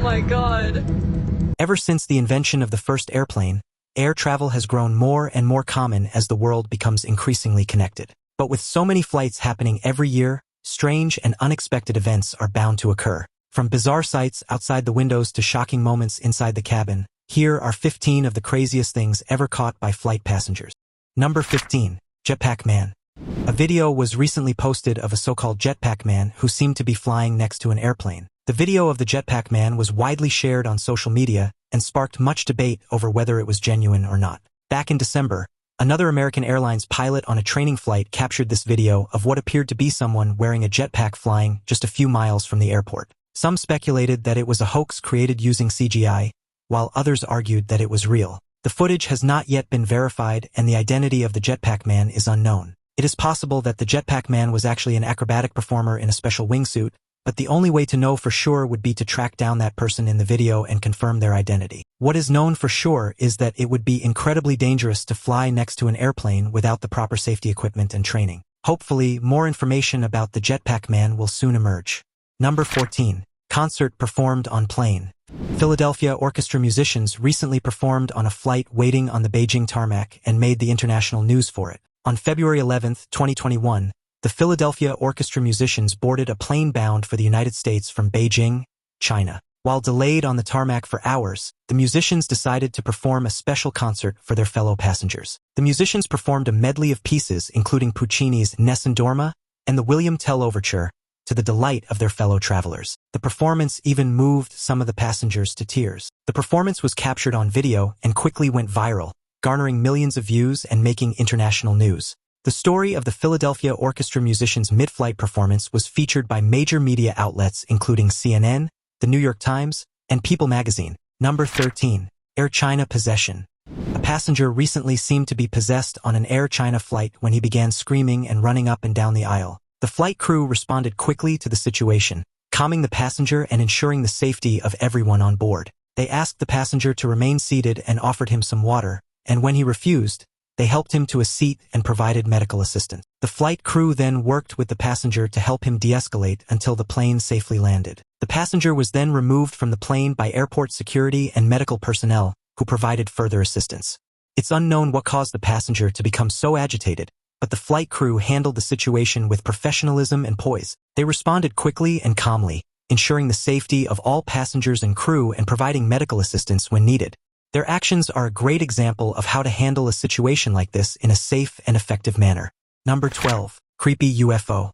my god. Ever since the invention of the first airplane, air travel has grown more and more common as the world becomes increasingly connected. But with so many flights happening every year, strange and unexpected events are bound to occur. From bizarre sights outside the windows to shocking moments inside the cabin, here are 15 of the craziest things ever caught by flight passengers. Number 15. Jetpack Man. A video was recently posted of a so-called jetpack man who seemed to be flying next to an airplane. The video of the jetpack man was widely shared on social media and sparked much debate over whether it was genuine or not. Back in December, another American Airlines pilot on a training flight captured this video of what appeared to be someone wearing a jetpack flying just a few miles from the airport. Some speculated that it was a hoax created using CGI, while others argued that it was real. The footage has not yet been verified and the identity of the jetpack man is unknown. It is possible that the jetpack man was actually an acrobatic performer in a special wingsuit, but the only way to know for sure would be to track down that person in the video and confirm their identity. What is known for sure is that it would be incredibly dangerous to fly next to an airplane without the proper safety equipment and training. Hopefully, more information about the jetpack man will soon emerge. Number 14. Concert performed on plane. Philadelphia orchestra musicians recently performed on a flight waiting on the Beijing tarmac and made the international news for it. On February 11, 2021, the Philadelphia orchestra musicians boarded a plane bound for the United States from Beijing, China. While delayed on the tarmac for hours, the musicians decided to perform a special concert for their fellow passengers. The musicians performed a medley of pieces including Puccini's Nessun Dorma and the William Tell Overture, to the delight of their fellow travelers. The performance even moved some of the passengers to tears. The performance was captured on video and quickly went viral, garnering millions of views and making international news. The story of the Philadelphia orchestra musicians' mid-flight performance was featured by major media outlets including CNN, The New York Times, and People magazine. Number 13. Air China Possession. A passenger recently seemed to be possessed on an Air China flight when he began screaming and running up and down the aisle. The flight crew responded quickly to the situation, calming the passenger and ensuring the safety of everyone on board. They asked the passenger to remain seated and offered him some water, and when he refused, they helped him to a seat and provided medical assistance. The flight crew then worked with the passenger to help him de-escalate until the plane safely landed. The passenger was then removed from the plane by airport security and medical personnel, who provided further assistance. It's unknown what caused the passenger to become so agitated, but the flight crew handled the situation with professionalism and poise. They responded quickly and calmly, ensuring the safety of all passengers and crew and providing medical assistance when needed. Their actions are a great example of how to handle a situation like this in a safe and effective manner. Number 12. Creepy UFO.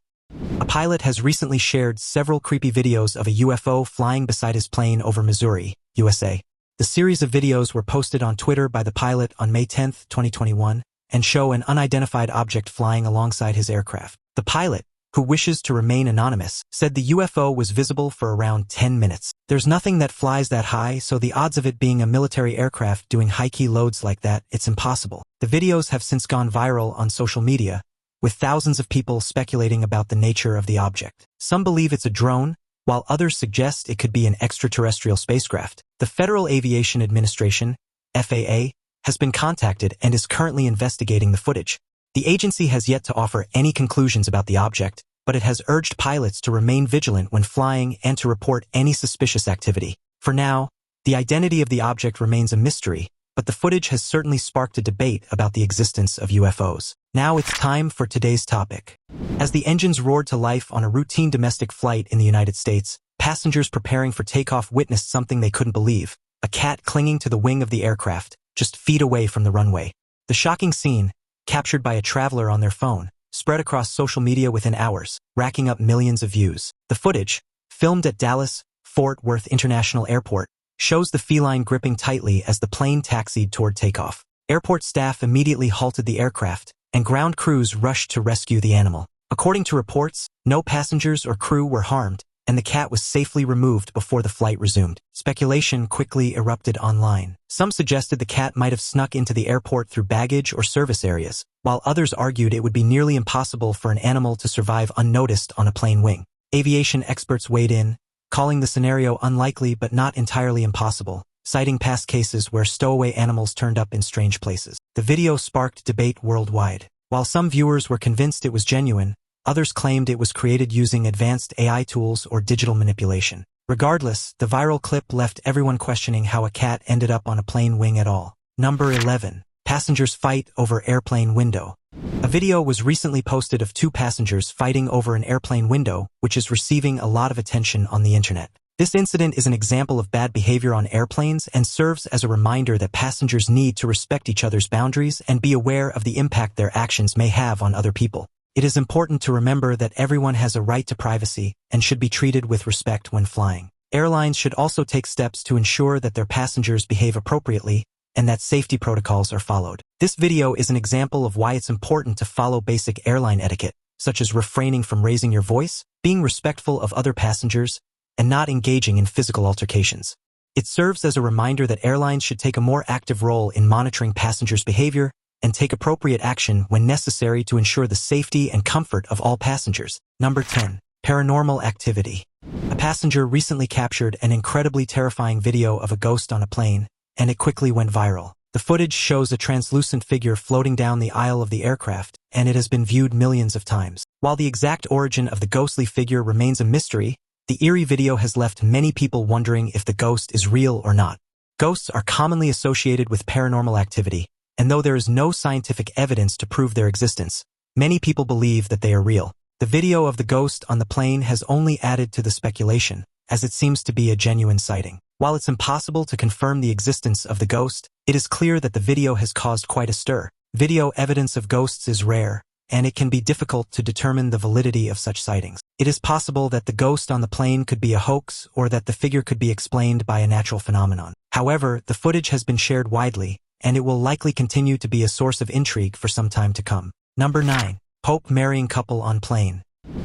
A pilot has recently shared several creepy videos of a UFO flying beside his plane over Missouri, USA. The series of videos were posted on Twitter by the pilot on May 10, 2021, and show an unidentified object flying alongside his aircraft. The pilot, who wishes to remain anonymous, said the UFO was visible for around 10 minutes. There's nothing that flies that high, so the odds of it being a military aircraft doing high-key loads like that, it's impossible. The videos have since gone viral on social media, with thousands of people speculating about the nature of the object. Some believe it's a drone, while others suggest it could be an extraterrestrial spacecraft. The Federal Aviation Administration, FAA, has been contacted and is currently investigating the footage. The agency has yet to offer any conclusions about the object, but it has urged pilots to remain vigilant when flying and to report any suspicious activity. For now, the identity of the object remains a mystery, but the footage has certainly sparked a debate about the existence of UFOs. Now it's time for today's topic. As the engines roared to life on a routine domestic flight in the United States, passengers preparing for takeoff witnessed something they couldn't believe: a cat clinging to the wing of the aircraft, just feet away from the runway. The shocking scene, captured by a traveler on their phone, spread across social media within hours, racking up millions of views. The footage, filmed at Dallas-Fort Worth International Airport, shows the feline gripping tightly as the plane taxied toward takeoff. Airport staff immediately halted the aircraft, and ground crews rushed to rescue the animal. According to reports, no passengers or crew were harmed, and the cat was safely removed before the flight resumed. Speculation quickly erupted online. Some suggested the cat might have snuck into the airport through baggage or service areas, while others argued it would be nearly impossible for an animal to survive unnoticed on a plane wing. Aviation experts weighed in, calling the scenario unlikely but not entirely impossible, citing past cases where stowaway animals turned up in strange places. The video sparked debate worldwide. While some viewers were convinced it was genuine, others claimed it was created using advanced AI tools or digital manipulation. Regardless, the viral clip left everyone questioning how a cat ended up on a plane wing at all. Number 11. Passengers fight over airplane window. A video was recently posted of two passengers fighting over an airplane window, which is receiving a lot of attention on the internet. This incident is an example of bad behavior on airplanes and serves as a reminder that passengers need to respect each other's boundaries and be aware of the impact their actions may have on other people. It is important to remember that everyone has a right to privacy and should be treated with respect when flying. Airlines should also take steps to ensure that their passengers behave appropriately and that safety protocols are followed. This video is an example of why it's important to follow basic airline etiquette, such as refraining from raising your voice, being respectful of other passengers, and not engaging in physical altercations. It serves as a reminder that airlines should take a more active role in monitoring passengers' behavior and take appropriate action when necessary to ensure the safety and comfort of all passengers. Number 10. Paranormal activity. A passenger recently captured an incredibly terrifying video of a ghost on a plane, and it quickly went viral. The footage shows a translucent figure floating down the aisle of the aircraft, and it has been viewed millions of times. While the exact origin of the ghostly figure remains a mystery, the eerie video has left many people wondering if the ghost is real or not. Ghosts are commonly associated with paranormal activity, and though there is no scientific evidence to prove their existence, many people believe that they are real. The video of the ghost on the plane has only added to the speculation, as it seems to be a genuine sighting. While it's impossible to confirm the existence of the ghost, it is clear that the video has caused quite a stir. Video evidence of ghosts is rare, and it can be difficult to determine the validity of such sightings. It is possible that the ghost on the plane could be a hoax or that the figure could be explained by a natural phenomenon. However, the footage has been shared widely, and it will likely continue to be a source of intrigue for some time to come. Number 9. Pope marrying couple on plane.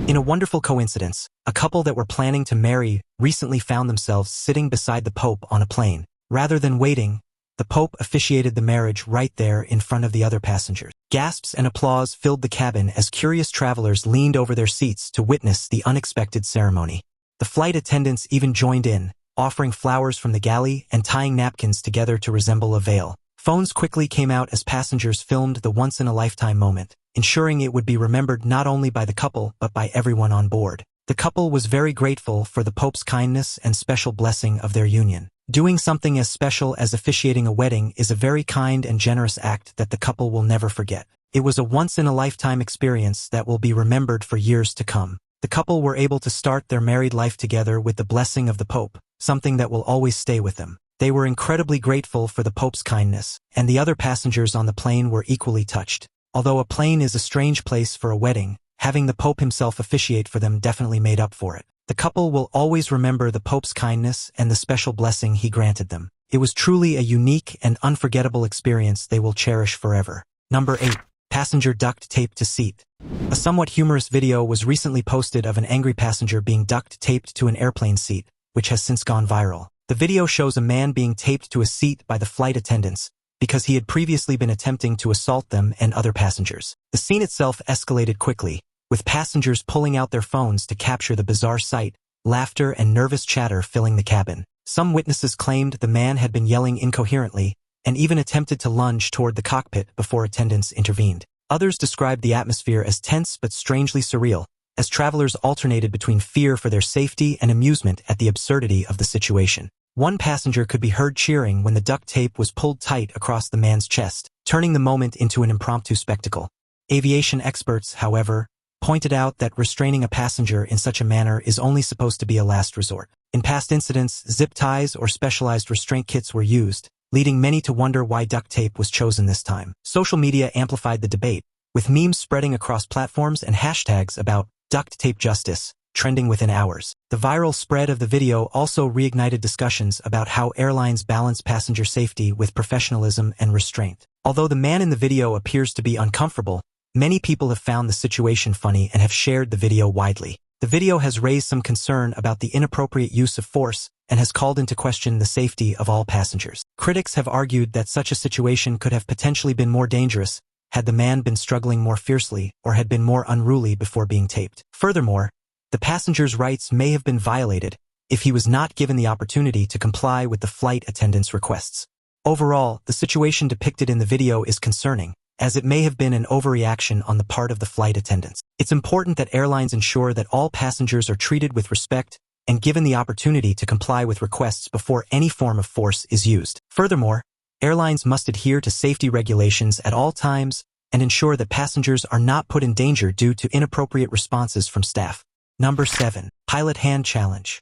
In a wonderful coincidence, a couple that were planning to marry recently found themselves sitting beside the Pope on a plane. Rather than waiting, the Pope officiated the marriage right there in front of the other passengers. Gasps and applause filled the cabin as curious travelers leaned over their seats to witness the unexpected ceremony. The flight attendants even joined in, offering flowers from the galley and tying napkins together to resemble a veil. Phones quickly came out as passengers filmed the once-in-a-lifetime moment, ensuring it would be remembered not only by the couple but by everyone on board. The couple was very grateful for the Pope's kindness and special blessing of their union. Doing something as special as officiating a wedding is a very kind and generous act that the couple will never forget. It was a once-in-a-lifetime experience that will be remembered for years to come. The couple were able to start their married life together with the blessing of the Pope, something that will always stay with them. They were incredibly grateful for the Pope's kindness, and the other passengers on the plane were equally touched. Although a plane is a strange place for a wedding, having the Pope himself officiate for them definitely made up for it. The couple will always remember the Pope's kindness and the special blessing he granted them. It was truly a unique and unforgettable experience they will cherish forever. Number 8. Passenger duct taped to seat. A somewhat humorous video was recently posted of an angry passenger being duct taped to an airplane seat, which has since gone viral. The video shows a man being taped to a seat by the flight attendants because he had previously been attempting to assault them and other passengers. The scene itself escalated quickly, with passengers pulling out their phones to capture the bizarre sight, laughter and nervous chatter filling the cabin. Some witnesses claimed the man had been yelling incoherently and even attempted to lunge toward the cockpit before attendants intervened. Others described the atmosphere as tense but strangely surreal, as travelers alternated between fear for their safety and amusement at the absurdity of the situation. One passenger could be heard cheering when the duct tape was pulled tight across the man's chest, turning the moment into an impromptu spectacle. Aviation experts, however, pointed out that restraining a passenger in such a manner is only supposed to be a last resort. In past incidents, zip ties or specialized restraint kits were used, leading many to wonder why duct tape was chosen this time. Social media amplified the debate, with memes spreading across platforms and hashtags about duct tape justice trending within hours. The viral spread of the video also reignited discussions about how airlines balance passenger safety with professionalism and restraint. Although the man in the video appears to be uncomfortable, many people have found the situation funny and have shared the video widely. The video has raised some concern about the inappropriate use of force and has called into question the safety of all passengers. Critics have argued that such a situation could have potentially been more dangerous had the man been struggling more fiercely or had been more unruly before being taped. Furthermore, the passenger's rights may have been violated if he was not given the opportunity to comply with the flight attendant's requests. Overall, the situation depicted in the video is concerning, as it may have been an overreaction on the part of the flight attendants. It's important that airlines ensure that all passengers are treated with respect and given the opportunity to comply with requests before any form of force is used. Furthermore, airlines must adhere to safety regulations at all times and ensure that passengers are not put in danger due to inappropriate responses from staff. Number 7. Pilot Hand Challenge.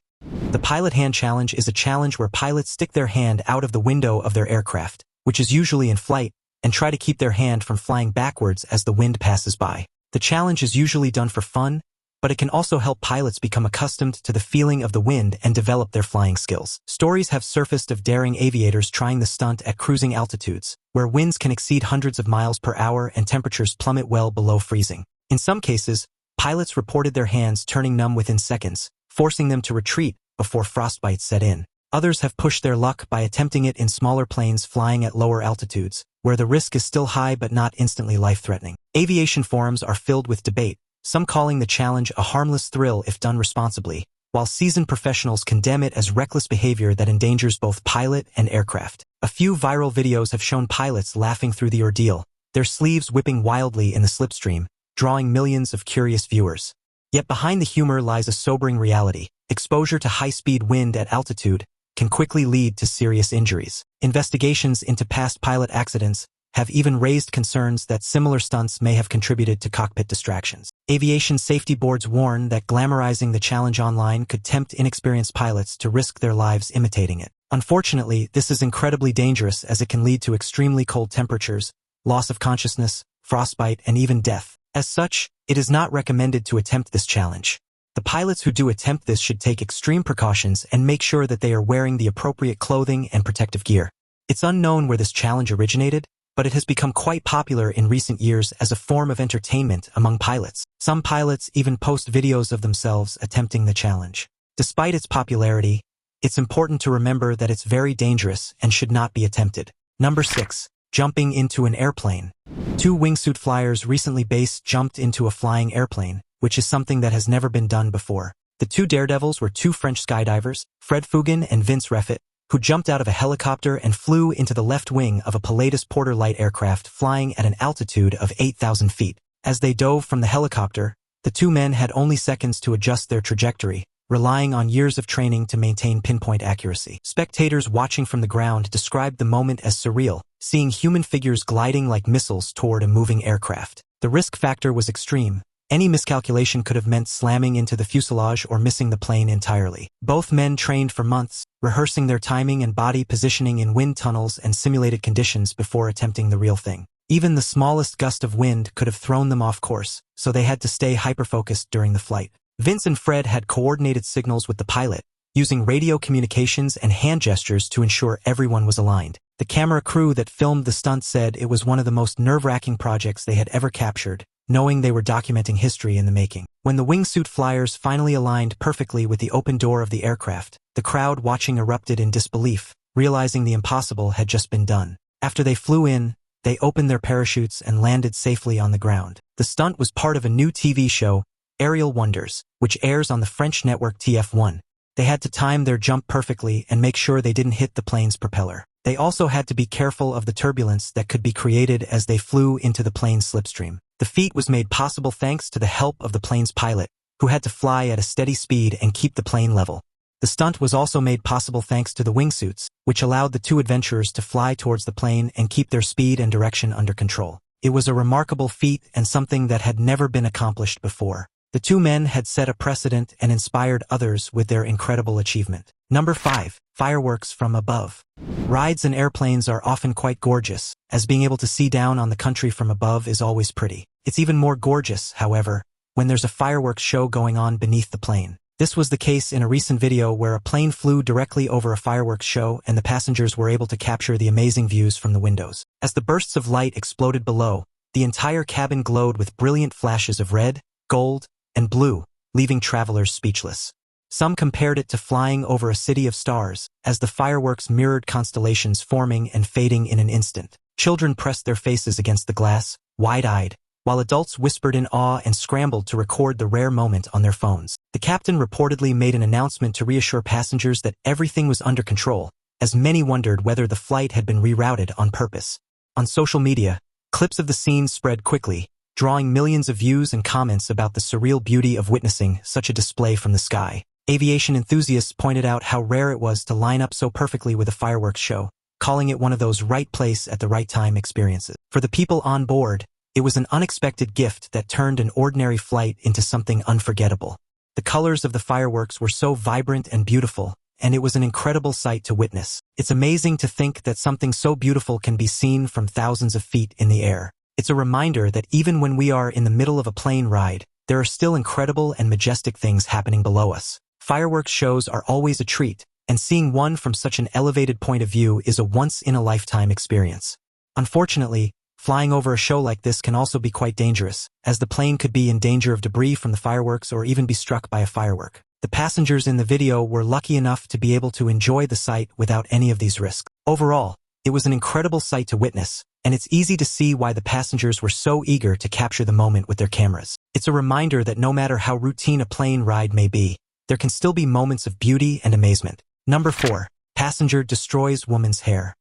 The Pilot Hand Challenge is a challenge where pilots stick their hand out of the window of their aircraft, which is usually in flight, and try to keep their hand from flying backwards as the wind passes by. The challenge is usually done for fun, but it can also help pilots become accustomed to the feeling of the wind and develop their flying skills. Stories have surfaced of daring aviators trying the stunt at cruising altitudes, where winds can exceed hundreds of miles per hour and temperatures plummet well below freezing. In some cases, pilots reported their hands turning numb within seconds, forcing them to retreat before frostbite set in. Others have pushed their luck by attempting it in smaller planes flying at lower altitudes, where the risk is still high but not instantly life-threatening. Aviation forums are filled with debate, some calling the challenge a harmless thrill if done responsibly, while seasoned professionals condemn it as reckless behavior that endangers both pilot and aircraft. A few viral videos have shown pilots laughing through the ordeal, their sleeves whipping wildly in the slipstream, drawing millions of curious viewers. Yet behind the humor lies a sobering reality. Exposure to high-speed wind at altitude can quickly lead to serious injuries. Investigations into past pilot accidents have even raised concerns that similar stunts may have contributed to cockpit distractions. Aviation safety boards warn that glamorizing the challenge online could tempt inexperienced pilots to risk their lives imitating it. Unfortunately, this is incredibly dangerous as it can lead to extremely cold temperatures, loss of consciousness, frostbite, and even death. As such, it is not recommended to attempt this challenge. The pilots who do attempt this should take extreme precautions and make sure that they are wearing the appropriate clothing and protective gear. It's unknown where this challenge originated, but it has become quite popular in recent years as a form of entertainment among pilots. Some pilots even post videos of themselves attempting the challenge. Despite its popularity, it's important to remember that it's very dangerous and should not be attempted. Number 6. Jumping into an airplane. 2 wingsuit flyers recently jumped into a flying airplane, which is something that has never been done before. The 2 daredevils were 2 French skydivers, Fred Fugan and Vince Refit, who jumped out of a helicopter and flew into the left wing of a Pilatus Porter light aircraft flying at an altitude of 8,000 feet. As they dove from the helicopter, the 2 men had only seconds to adjust their trajectory, relying on years of training to maintain pinpoint accuracy. Spectators watching from the ground described the moment as surreal, seeing human figures gliding like missiles toward a moving aircraft. The risk factor was extreme. Any miscalculation could have meant slamming into the fuselage or missing the plane entirely. Both men trained for months, rehearsing their timing and body positioning in wind tunnels and simulated conditions before attempting the real thing. Even the smallest gust of wind could have thrown them off course, so they had to stay hyper-focused during the flight. Vince and Fred had coordinated signals with the pilot, using radio communications and hand gestures to ensure everyone was aligned. The camera crew that filmed the stunt said it was one of the most nerve-wracking projects they had ever captured, knowing they were documenting history in the making. When the wingsuit flyers finally aligned perfectly with the open door of the aircraft, the crowd watching erupted in disbelief, realizing the impossible had just been done. After they flew in, they opened their parachutes and landed safely on the ground. The stunt was part of a new TV show, Aerial Wonders, which airs on the French network TF1. They had to time their jump perfectly and make sure they didn't hit the plane's propeller. They also had to be careful of the turbulence that could be created as they flew into the plane's slipstream. The feat was made possible thanks to the help of the plane's pilot, who had to fly at a steady speed and keep the plane level. The stunt was also made possible thanks to the wingsuits, which allowed the 2 adventurers to fly towards the plane and keep their speed and direction under control. It was a remarkable feat and something that had never been accomplished before. The 2 men had set a precedent and inspired others with their incredible achievement. Number 5. Fireworks from above. Rides in airplanes are often quite gorgeous, as being able to see down on the country from above is always pretty. It's even more gorgeous, however, when there's a fireworks show going on beneath the plane. This was the case in a recent video where a plane flew directly over a fireworks show and the passengers were able to capture the amazing views from the windows. As the bursts of light exploded below, the entire cabin glowed with brilliant flashes of red, gold, and blue, leaving travelers speechless. Some compared it to flying over a city of stars, as the fireworks mirrored constellations forming and fading in an instant. Children pressed their faces against the glass, wide-eyed, while adults whispered in awe and scrambled to record the rare moment on their phones. The captain reportedly made an announcement to reassure passengers that everything was under control, as many wondered whether the flight had been rerouted on purpose. On social media, clips of the scene spread quickly, drawing millions of views and comments about the surreal beauty of witnessing such a display from the sky. Aviation enthusiasts pointed out how rare it was to line up so perfectly with a fireworks show, calling it one of those right place at the right time experiences. For the people on board, it was an unexpected gift that turned an ordinary flight into something unforgettable. The colors of the fireworks were so vibrant and beautiful, and it was an incredible sight to witness. It's amazing to think that something so beautiful can be seen from thousands of feet in the air. It's a reminder that even when we are in the middle of a plane ride, there are still incredible and majestic things happening below us. Fireworks shows are always a treat, and seeing one from such an elevated point of view is a once-in-a-lifetime experience. Unfortunately, flying over a show like this can also be quite dangerous, as the plane could be in danger of debris from the fireworks or even be struck by a firework. The passengers in the video were lucky enough to be able to enjoy the sight without any of these risks. Overall, it was an incredible sight to witness, and it's easy to see why the passengers were so eager to capture the moment with their cameras. It's a reminder that no matter how routine a plane ride may be, there can still be moments of beauty and amazement. Number 4. Passenger destroys woman's hair.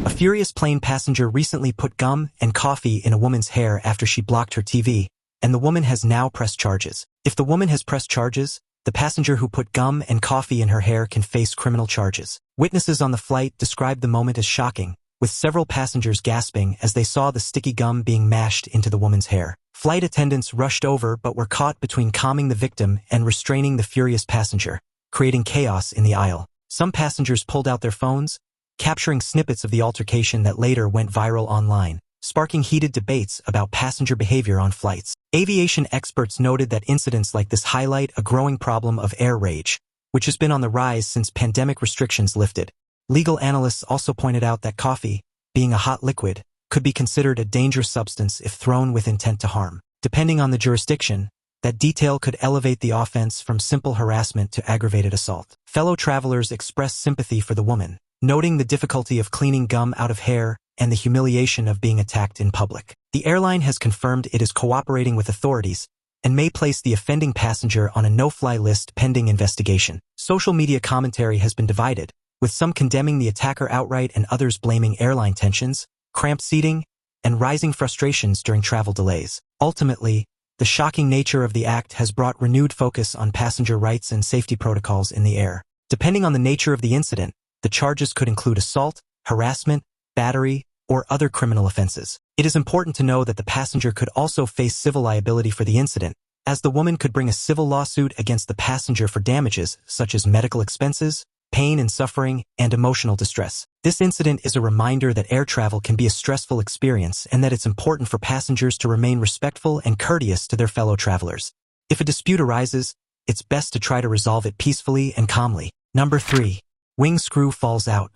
A furious plane passenger recently put gum and coffee in a woman's hair after she blocked her TV, and the woman has now pressed charges. If the woman has pressed charges, the passenger who put gum and coffee in her hair can face criminal charges. Witnesses on the flight described the moment as shocking, with several passengers gasping as they saw the sticky gum being mashed into the woman's hair. Flight attendants rushed over but were caught between calming the victim and restraining the furious passenger, creating chaos in the aisle. Some passengers pulled out their phones, capturing snippets of the altercation that later went viral online, sparking heated debates about passenger behavior on flights. Aviation experts noted that incidents like this highlight a growing problem of air rage, which has been on the rise since pandemic restrictions lifted. Legal analysts also pointed out that coffee, being a hot liquid, could be considered a dangerous substance if thrown with intent to harm. Depending on the jurisdiction, that detail could elevate the offense from simple harassment to aggravated assault. Fellow travelers expressed sympathy for the woman, noting the difficulty of cleaning gum out of hair and the humiliation of being attacked in public. The airline has confirmed it is cooperating with authorities and may place the offending passenger on a no-fly list pending investigation. Social media commentary has been divided, with some condemning the attacker outright and others blaming airline tensions, cramped seating, and rising frustrations during travel delays. Ultimately, the shocking nature of the act has brought renewed focus on passenger rights and safety protocols in the air. Depending on the nature of the incident, the charges could include assault, harassment, battery, or other criminal offenses. It is important to know that the passenger could also face civil liability for the incident, as the woman could bring a civil lawsuit against the passenger for damages such as medical expenses, pain and suffering, and emotional distress. This incident is a reminder that air travel can be a stressful experience and that it's important for passengers to remain respectful and courteous to their fellow travelers. If a dispute arises, it's best to try to resolve it peacefully and calmly. Number 3. Wing screw falls out.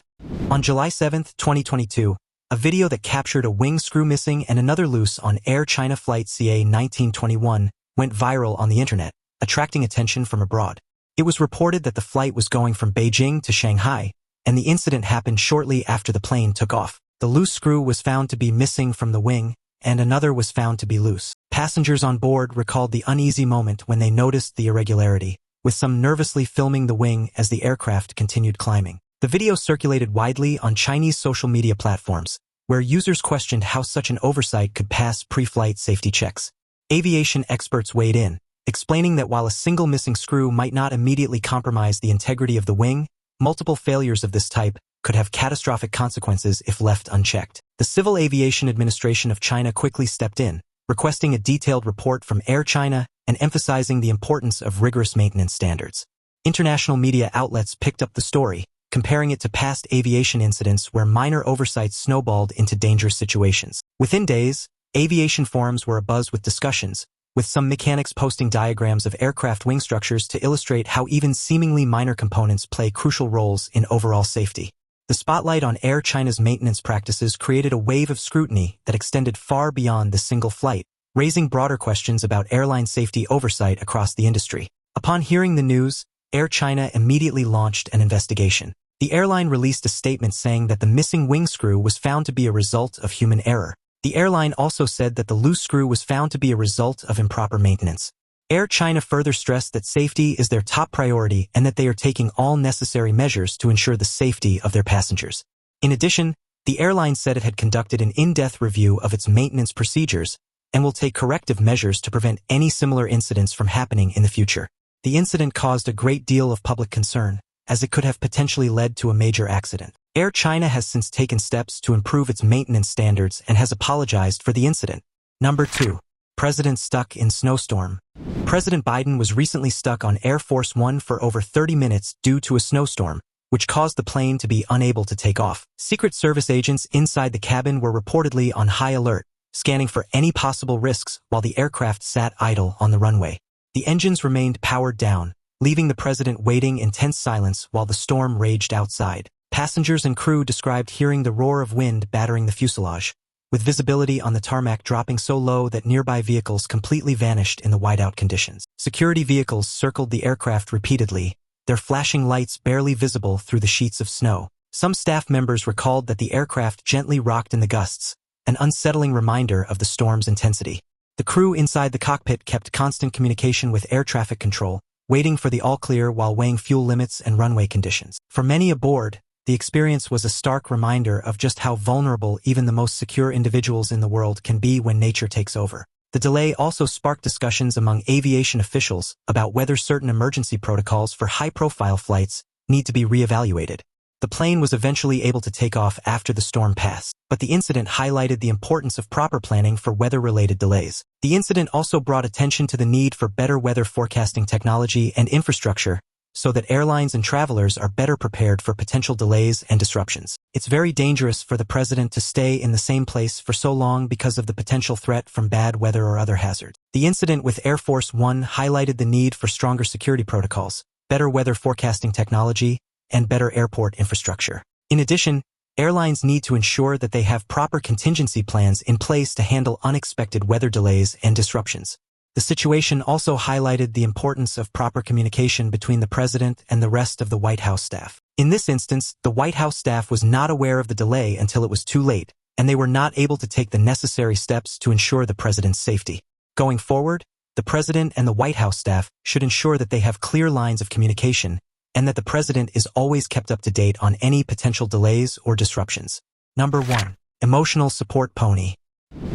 On July 7, 2022, a video that captured a wing screw missing and another loose on Air China flight CA-1921 went viral on the internet, attracting attention from abroad. It was reported that the flight was going from Beijing to Shanghai, and the incident happened shortly after the plane took off. The loose screw was found to be missing from the wing, and another was found to be loose. Passengers on board recalled the uneasy moment when they noticed the irregularity, with some nervously filming the wing as the aircraft continued climbing. The video circulated widely on Chinese social media platforms, where users questioned how such an oversight could pass pre-flight safety checks. Aviation experts weighed in, explaining that while a single missing screw might not immediately compromise the integrity of the wing, multiple failures of this type could have catastrophic consequences if left unchecked. The Civil Aviation Administration of China quickly stepped in, requesting a detailed report from Air China and emphasizing the importance of rigorous maintenance standards. International media outlets picked up the story, comparing it to past aviation incidents where minor oversights snowballed into dangerous situations. Within days, aviation forums were abuzz with discussions, with some mechanics posting diagrams of aircraft wing structures to illustrate how even seemingly minor components play crucial roles in overall safety. The spotlight on Air China's maintenance practices created a wave of scrutiny that extended far beyond the single flight, raising broader questions about airline safety oversight across the industry. Upon hearing the news, Air China immediately launched an investigation. The airline released a statement saying that the missing wing screw was found to be a result of human error. The airline also said that the loose screw was found to be a result of improper maintenance. Air China further stressed that safety is their top priority and that they are taking all necessary measures to ensure the safety of their passengers. In addition, the airline said it had conducted an in-depth review of its maintenance procedures and will take corrective measures to prevent any similar incidents from happening in the future. The incident caused a great deal of public concern, as it could have potentially led to a major accident. Air China has since taken steps to improve its maintenance standards and has apologized for the incident. Number 2. President stuck in snowstorm. President Biden was recently stuck on Air Force One for over 30 minutes due to a snowstorm, which caused the plane to be unable to take off. Secret Service agents inside the cabin were reportedly on high alert, scanning for any possible risks while the aircraft sat idle on the runway. The engines remained powered down, leaving the president waiting in tense silence while the storm raged outside. Passengers and crew described hearing the roar of wind battering the fuselage, with visibility on the tarmac dropping so low that nearby vehicles completely vanished in the whiteout conditions. Security vehicles circled the aircraft repeatedly, their flashing lights barely visible through the sheets of snow. Some staff members recalled that the aircraft gently rocked in the gusts, an unsettling reminder of the storm's intensity. The crew inside the cockpit kept constant communication with air traffic control, waiting for the all-clear while weighing fuel limits and runway conditions. For many aboard, the experience was a stark reminder of just how vulnerable even the most secure individuals in the world can be when nature takes over. The delay also sparked discussions among aviation officials about whether certain emergency protocols for high-profile flights need to be reevaluated. The plane was eventually able to take off after the storm passed, but the incident highlighted the importance of proper planning for weather-related delays. The incident also brought attention to the need for better weather forecasting technology and infrastructure so that airlines and travelers are better prepared for potential delays and disruptions. It's very dangerous for the president to stay in the same place for so long because of the potential threat from bad weather or other hazards. The incident with Air Force One highlighted the need for stronger security protocols, better weather forecasting technology, and better airport infrastructure. In addition, airlines need to ensure that they have proper contingency plans in place to handle unexpected weather delays and disruptions. The situation also highlighted the importance of proper communication between the president and the rest of the White House staff. In this instance, the White House staff was not aware of the delay until it was too late, and they were not able to take the necessary steps to ensure the president's safety. Going forward, the president and the White House staff should ensure that they have clear lines of communication and that the president is always kept up to date on any potential delays or disruptions. Number 1. Emotional support pony.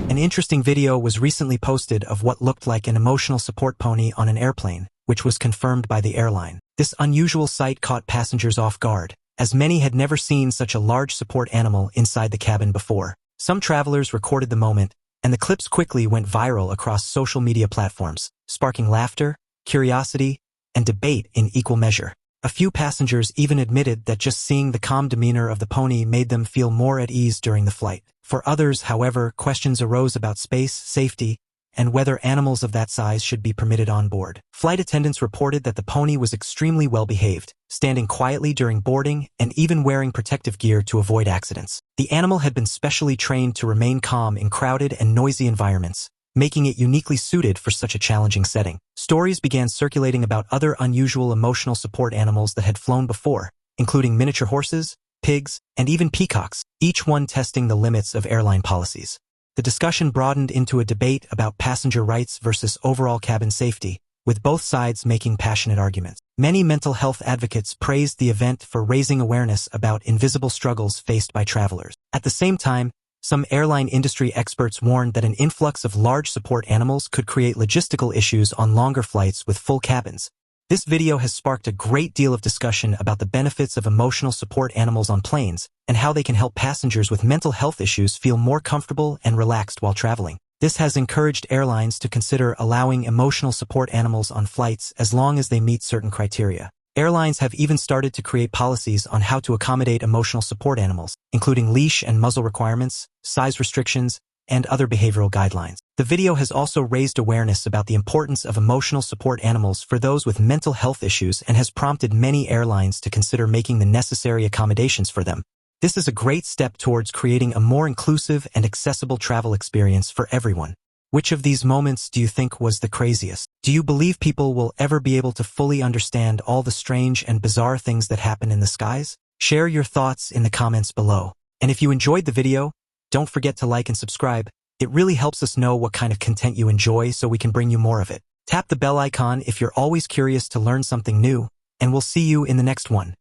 An interesting video was recently posted of what looked like an emotional support pony on an airplane, which was confirmed by the airline. This unusual sight caught passengers off guard, as many had never seen such a large support animal inside the cabin before. Some travelers recorded the moment, and the clips quickly went viral across social media platforms, sparking laughter, curiosity, and debate in equal measure. A few passengers even admitted that just seeing the calm demeanor of the pony made them feel more at ease during the flight. For others, however, questions arose about space, safety, and whether animals of that size should be permitted on board. Flight attendants reported that the pony was extremely well behaved, standing quietly during boarding and even wearing protective gear to avoid accidents. The animal had been specially trained to remain calm in crowded and noisy environments, making it uniquely suited for such a challenging setting. Stories began circulating about other unusual emotional support animals that had flown before, including miniature horses, pigs, and even peacocks, each one testing the limits of airline policies. The discussion broadened into a debate about passenger rights versus overall cabin safety, with both sides making passionate arguments. Many mental health advocates praised the event for raising awareness about invisible struggles faced by travelers. At the same time, some airline industry experts warned that an influx of large support animals could create logistical issues on longer flights with full cabins. This video has sparked a great deal of discussion about the benefits of emotional support animals on planes and how they can help passengers with mental health issues feel more comfortable and relaxed while traveling. This has encouraged airlines to consider allowing emotional support animals on flights as long as they meet certain criteria. Airlines have even started to create policies on how to accommodate emotional support animals, including leash and muzzle requirements, size restrictions, and other behavioral guidelines. The video has also raised awareness about the importance of emotional support animals for those with mental health issues and has prompted many airlines to consider making the necessary accommodations for them. This is a great step towards creating a more inclusive and accessible travel experience for everyone. Which of these moments do you think was the craziest? Do you believe people will ever be able to fully understand all the strange and bizarre things that happen in the skies? Share your thoughts in the comments below. And if you enjoyed the video, don't forget to like and subscribe. It really helps us know what kind of content you enjoy so we can bring you more of it. Tap the bell icon if you're always curious to learn something new, and we'll see you in the next one.